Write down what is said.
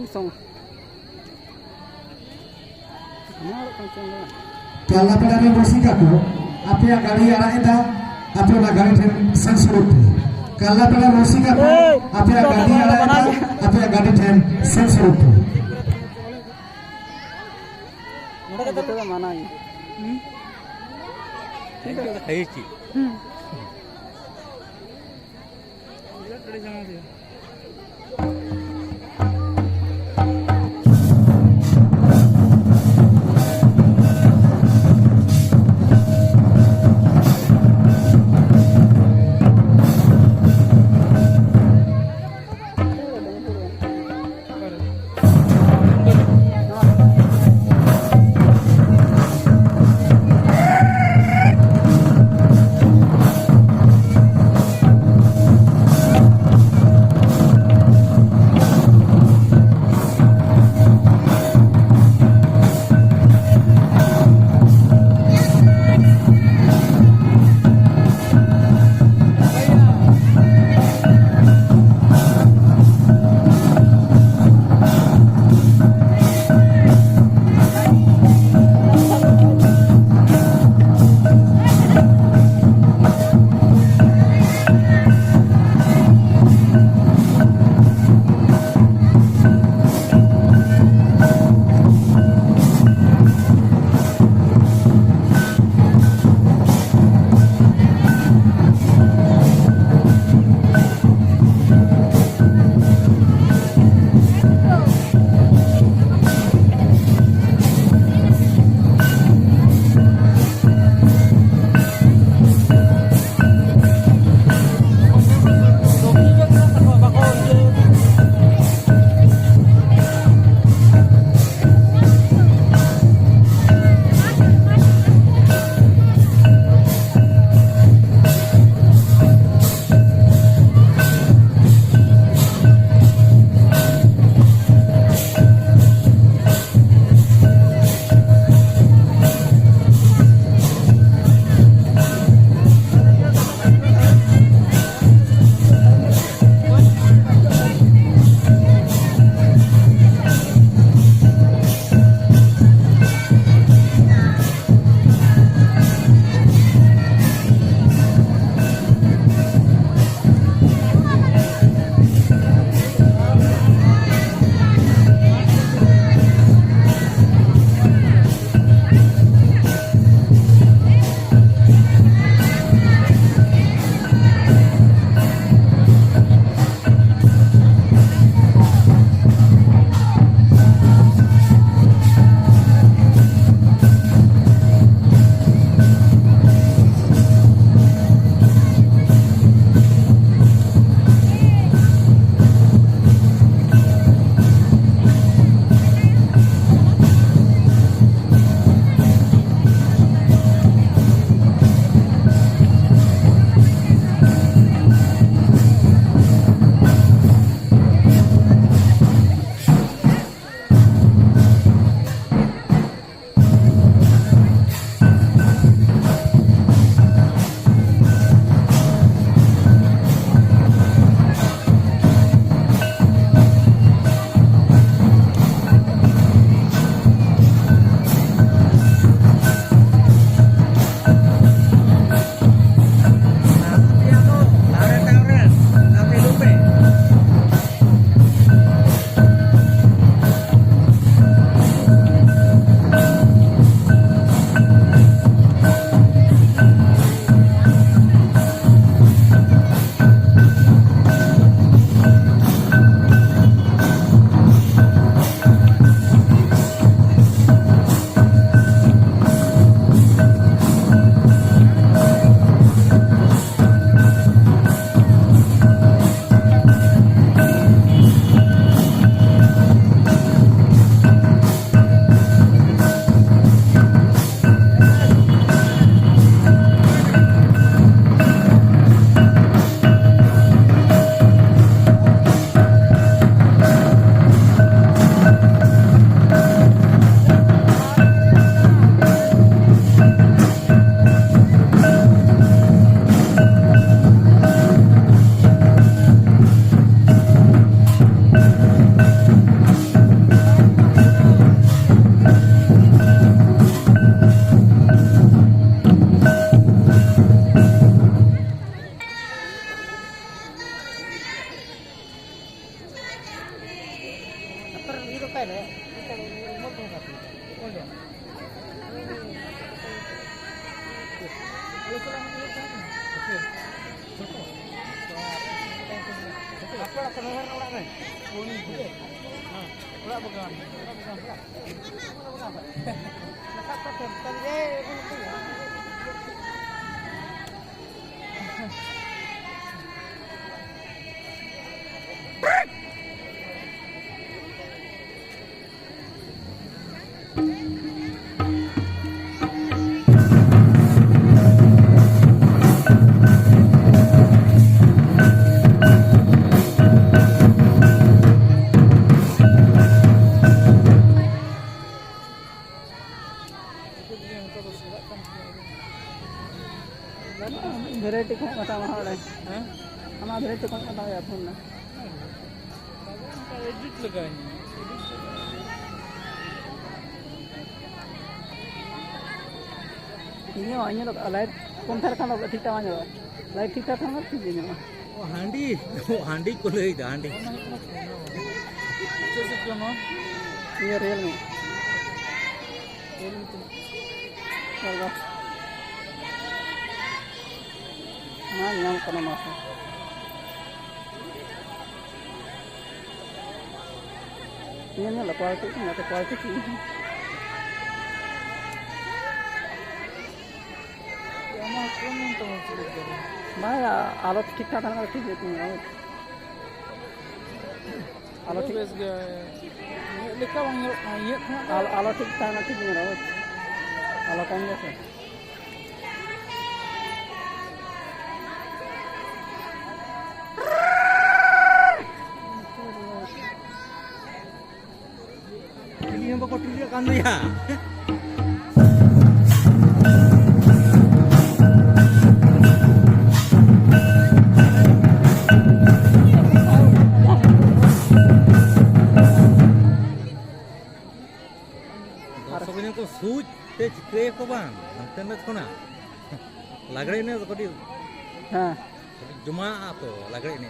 song. Kalau pada musik aku, apa yang kali arah itu, apa yang kali sensurup. Kalau pada musik aku, apa yang kali arah itu, apa yang kali sensurup. Mereka itu mana ini? Itu haji. Variety kok kata mahal deh. Sama variety kok kata ya pun lah. edit लगाएंगे Ini awalnya lo light konser kan lo ठीक ठाक आने light ठीक ठाक kan ठीक है ना. हांडी को ले हांडी अच्छे से क्यों ना? ये रियल में. चल बस. हाँ नाम करना माफ़. Ini lah kualitas nggak ada kualitas ini. Maya alat ठीक ठाक करना ठीक है तुम यार. alat ठीक लिखा हुआ ये alat ठीक करना ठीक है यार. alat kan ya. ini yang bakal dilihat kan ya Soalnya kok suj, teh cikre kok bang, nanti net kona, lagre ini kok di, हाँ Jumaat tuh lagre ini.